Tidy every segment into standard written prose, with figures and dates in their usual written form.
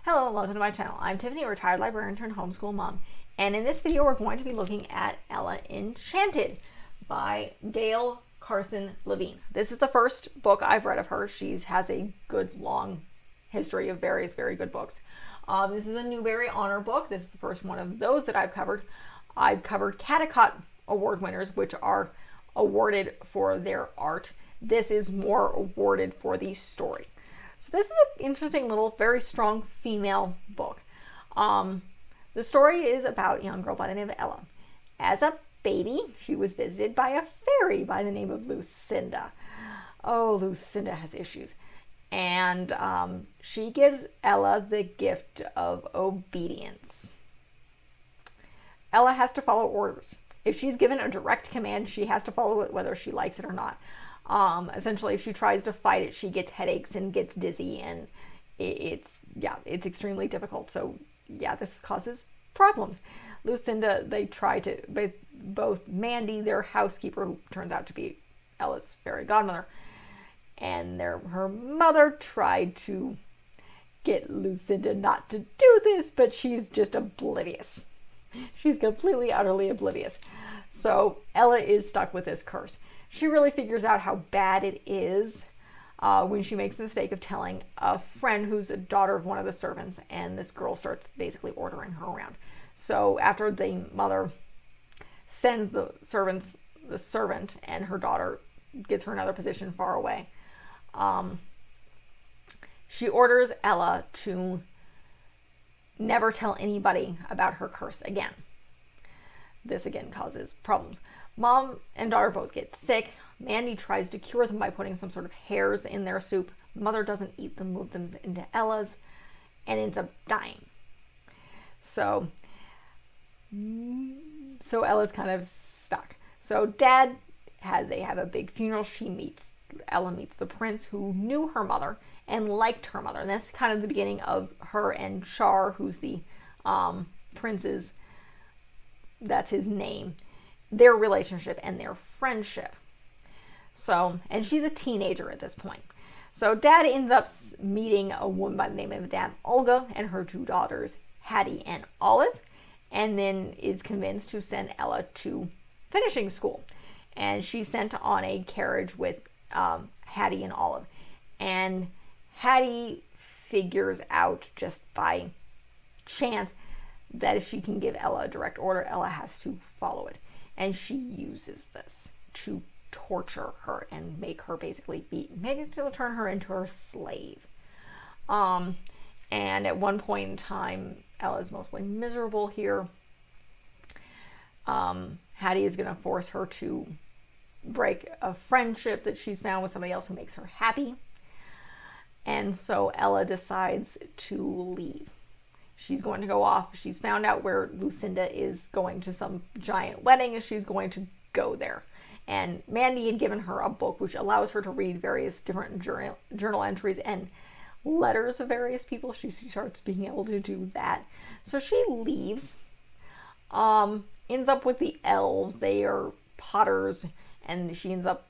Hello and welcome to my channel. I'm Tiffany, a retired librarian turned homeschool mom. And in this video, we're going to be looking at Ella Enchanted by Gail Carson Levine. This is the first book I've read of her. She has a good long history of various very good books. This is a Newbery Honor book. This is the first one of those that I've covered. I've covered Caldecott Award winners, which are awarded for their art. This is more awarded for the story. So this is an interesting little, very strong female book. The story is about a young girl by the name of Ella. As a baby, she was visited by a fairy by the name of Lucinda. Oh, Lucinda has issues. And she gives Ella the gift of obedience. Ella has to follow orders. If she's given a direct command, she has to follow it whether she likes it or not. Essentially, if she tries to fight it, she gets headaches and gets dizzy, and it's extremely difficult. So yeah, this causes problems. Lucinda, both Mandy, their housekeeper, who turns out to be Ella's fairy godmother, and her mother tried to get Lucinda not to do this, but she's just oblivious. She's completely, utterly oblivious. So Ella is stuck with this curse. She really figures out how bad it is when she makes the mistake of telling a friend who's a daughter of one of the servants, and this girl starts basically ordering her around. So after the mother sends the servant, and her daughter gets her another position far away, she orders Ella to never tell anybody about her curse again. This again causes problems. Mom and daughter both get sick. Mandy tries to cure them by putting some sort of hairs in their soup. Mother doesn't eat them, move them into Ella's, and ends up dying. So Ella's kind of stuck. So Dad have a big funeral. Ella meets the prince who knew her mother and liked her mother. And that's kind of the beginning of her and Char, who's the prince's, that's his name, their relationship and their friendship. So, and she's a teenager at this point. So Dad ends up meeting a woman by the name of Madame Olga and her two daughters, Hattie and Olive, and then is convinced to send Ella to finishing school. And she's sent on a carriage with Hattie and Olive. And Hattie figures out just by chance that if she can give Ella a direct order, Ella has to follow it. And she uses this to torture her and make her basically turn her into her slave. And at one point in time, Ella's mostly miserable here. Hattie is going to force her to break a friendship that she's found with somebody else who makes her happy. And so Ella decides to leave. She's going to go off. She's found out where Lucinda is going to some giant wedding, and she's going to go there. And Mandy had given her a book which allows her to read various different journal entries and letters of various people. She starts being able to do that. So she leaves, ends up with the elves. They are potters, and she ends up,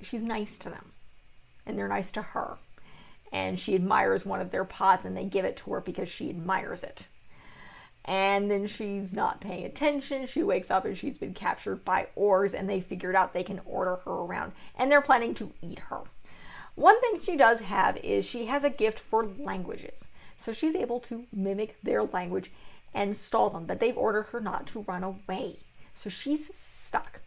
she's nice to them, and they're nice to her. And she admires one of their pots, and they give it to her because she admires it. And then she's not paying attention. She wakes up and she's been captured by Oars, and they figured out they can order her around, and they're planning to eat her. One thing she does have is she has a gift for languages. So she's able to mimic their language and stall them, but they've ordered her not to run away. So she's stuck.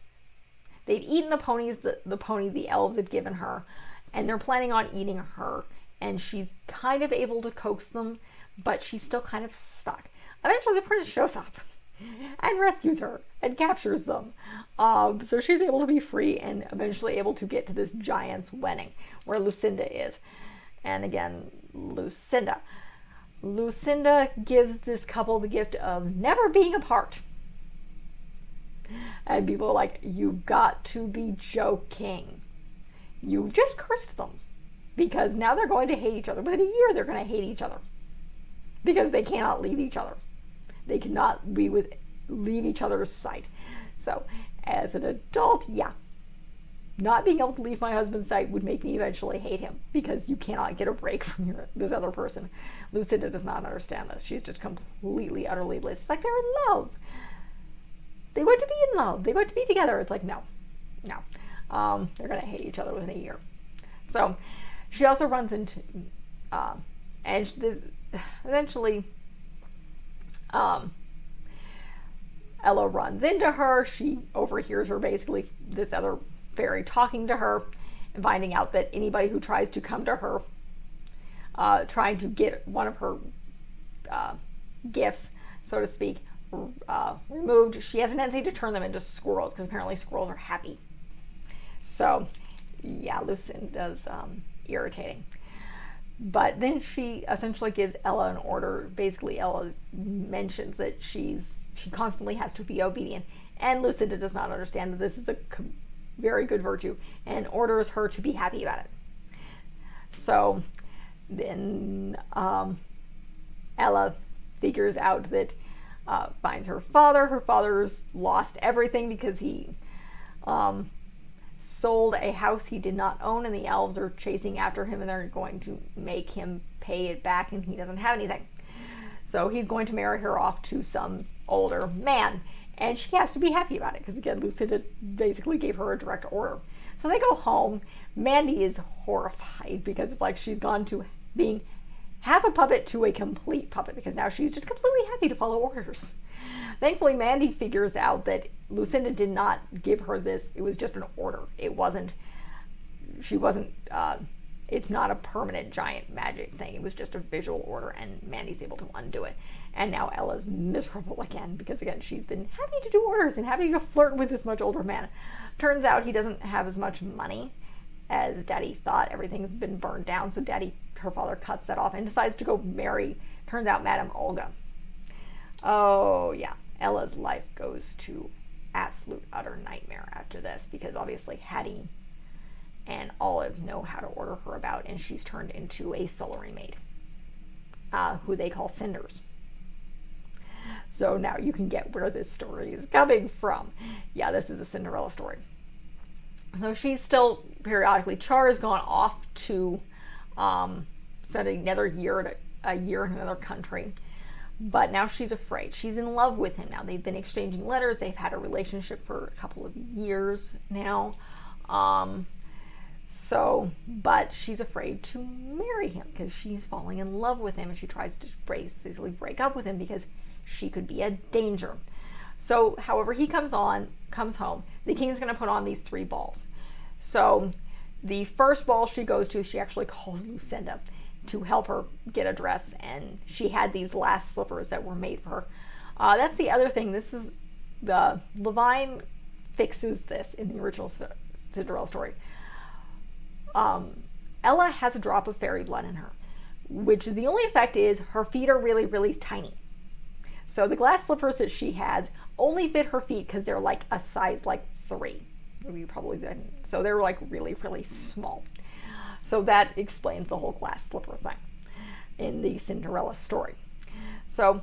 They've eaten the ponies, the pony the elves had given her, and they're planning on eating her. And she's kind of able to coax them, but she's still kind of stuck. Eventually, the prince shows up and rescues her and captures them. So she's able to be free and eventually able to get to this giant's wedding where Lucinda is. And again, Lucinda gives this couple the gift of never being apart. And people are like, "You've got to be joking. You've just cursed them." Because now they're going to hate each other. Within a year, they're going to hate each other. Because they cannot leave each other. They cannot leave each other's sight. So, as an adult, yeah. not being able to leave my husband's sight would make me eventually hate him, because you cannot get a break from this other person. Lucinda does not understand this. She's just completely, utterly bliss. It's like they're in love. They want to be in love. They want to be together. It's like, no. They're going to hate each other within a year. So she also runs into, and this eventually, Ella runs into her. She overhears her, basically, this other fairy talking to her and finding out that anybody who tries to come to her, trying to get one of her gifts, so to speak, removed, she has a tendency to turn them into squirrels, because apparently squirrels are happy. So, yeah, Lucinda's irritating. But then she essentially gives Ella an order. Basically, Ella mentions that she constantly has to be obedient, and Lucinda does not understand that this is a very good virtue, and orders her to be happy about it. So then Ella figures out that, finds her father. Her father's lost everything because he sold a house he did not own, and the elves are chasing after him, and they're going to make him pay it back, and he doesn't have anything. So he's going to marry her off to some older man, and she has to be happy about it, because again, Lucinda basically gave her a direct order. So they go home. Mandy is horrified, because it's like she's gone to being half a puppet to a complete puppet, because now she's just completely happy to follow orders. Thankfully, Mandy figures out that Lucinda did not give her this. It was just an order. It's not a permanent giant magic thing. It was just a visual order, and Mandy's able to undo it. And now Ella's miserable again, because again, she's been happy to do orders and happy to flirt with this much older man. Turns out he doesn't have as much money as Daddy thought. Everything's been burned down, so her father cuts that off and decides to go marry, turns out, Madame Olga. Oh, yeah. Ella's life goes to absolute utter nightmare after this, because obviously Hattie and Olive know how to order her about, and she's turned into a scullery maid, who they call Cinders. So now you can get where this story is coming from. Yeah, this is a Cinderella story. So she's still periodically, Char has gone off to spend another year in another country. But now she's afraid. She's in love with him now. They've been exchanging letters. They've had a relationship for a couple of years now. But she's afraid to marry him, because she's falling in love with him, and she tries to basically break up with him because she could be a danger. So, however he comes home, the king's going to put on these 3 balls. So, the first ball she goes to, she actually calls Lucinda to help her get a dress, and she had these last slippers that were made for her. That's the other thing. This is the Levine fixes this in the original Cinderella story. Ella has a drop of fairy blood in her, which is the only effect is her feet are really, really tiny. So the glass slippers that she has only fit her feet because they're like a size like 3. Maybe probably didn't. So they're like really, really small. So that explains the whole glass slipper thing in the Cinderella story. So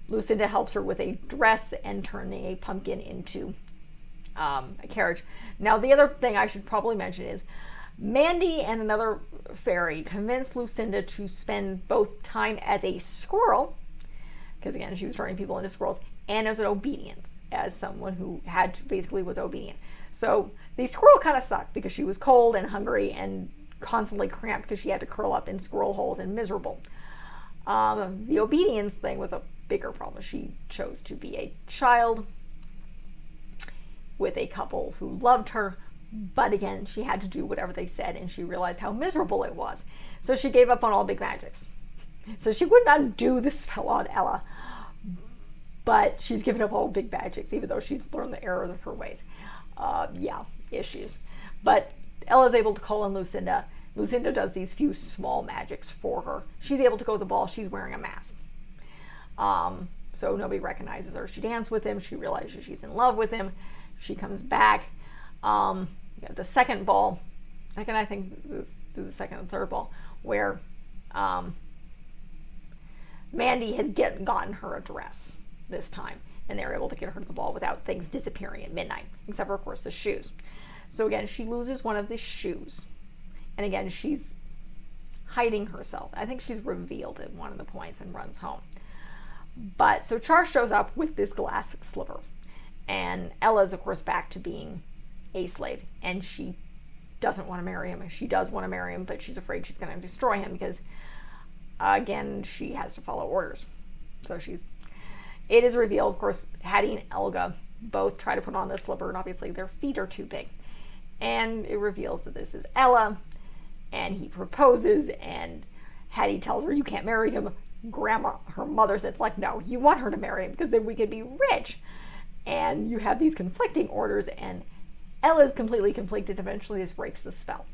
Lucinda helps her with a dress and turning a pumpkin into a carriage. Now, the other thing I should probably mention is Mandy and another fairy convinced Lucinda to spend both time as a squirrel, because again, she was turning people into squirrels, and as an obedience, as someone who basically was obedient. So the squirrel kind of sucked because she was cold and hungry and constantly cramped because she had to curl up in squirrel holes and miserable. The obedience thing was a bigger problem. She chose to be a child with a couple who loved her, but again, she had to do whatever they said, and she realized how miserable it was. So she gave up on all big magics. So she would not do the spell on Ella, but she's given up all big magics, even though she's learned the errors of her ways. Issues. But Ella's able to call in Lucinda. Lucinda does these few small magics for her. She's able to go to the ball. She's wearing a mask. So nobody recognizes her. She dances with him. She realizes she's in love with him. She comes back. The second ball, I think this is the second and third ball, where Mandy has gotten her a dress this time, and they're able to get her to the ball without things disappearing at midnight, except for, of course, the shoes. So again, she loses one of the shoes. And again, she's hiding herself. I think she's revealed at one of the points and runs home. But so Char shows up with this glass slipper. And Ella's, of course, back to being a slave. And she doesn't want to marry him. She does want to marry him, but she's afraid she's going to destroy him because, again, she has to follow orders. So it is revealed, of course, Hattie and Elga both try to put on this slipper, and obviously their feet are too big. And it reveals that this is Ella, and he proposes, and Hattie tells her, you can't marry him. Grandma, her mother, says, like, no, you want her to marry him because then we could be rich. And you have these conflicting orders, and Ella is completely conflicted. Eventually this breaks the spell.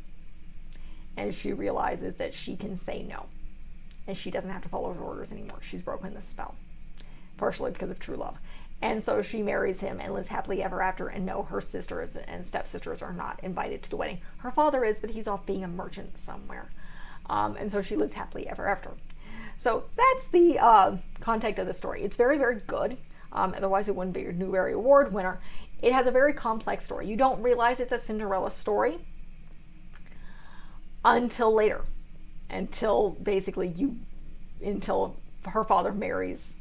And she realizes that she can say no. And she doesn't have to follow his orders anymore. She's broken the spell. Partially because of true love. And so she marries him and lives happily ever after. And no, her sisters and stepsisters are not invited to the wedding. Her father is, but he's off being a merchant somewhere. And so she lives happily ever after. So that's the content of the story. It's very, very good. Otherwise it wouldn't be a Newbery Award winner. It has a very complex story. You don't realize it's a Cinderella story until later. Until her father marries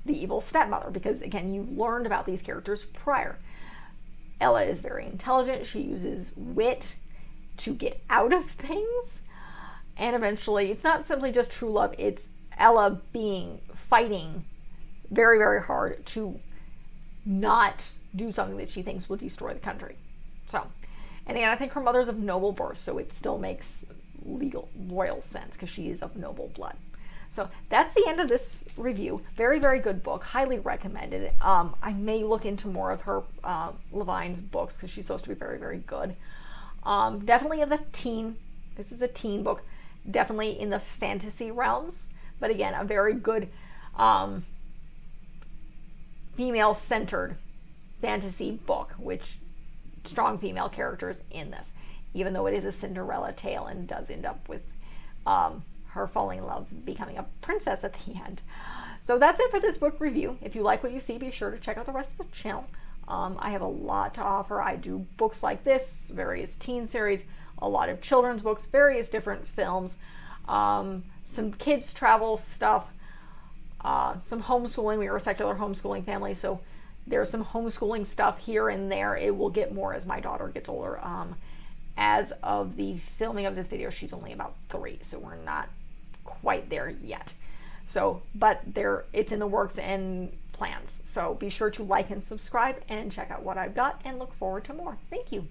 the evil stepmother, because again, you've learned about these characters prior. Ella is very intelligent. She uses wit to get out of things, and eventually it's not simply just true love, it's Ella fighting very, very hard to not do something that she thinks will destroy the country. So, and again, I think her mother's of noble birth, so it still makes royal sense because she is of noble blood. So that's the end of this review. Very, very good book. Highly recommended. I may look into more of her Levine's books because she's supposed to be very, very good. Definitely of the teen. This is a teen book. Definitely in the fantasy realms. But again, a very good female-centered fantasy book, which strong female characters in this. Even though it is a Cinderella tale and does end up with her falling in love, becoming a princess at the end. So that's it for this book review. If you like what you see, be sure to check out the rest of the channel. I have a lot to offer. I do books like this, various teen series, a lot of children's books, various different films, some kids travel stuff, some homeschooling. We are a secular homeschooling family, so there's some homeschooling stuff here and there. It will get more as my daughter gets older. As of the filming of this video, she's only about 3, so we're not quite there yet. So, but it's in the works and plans. So be sure to like and subscribe and check out what I've got and look forward to more. Thank you.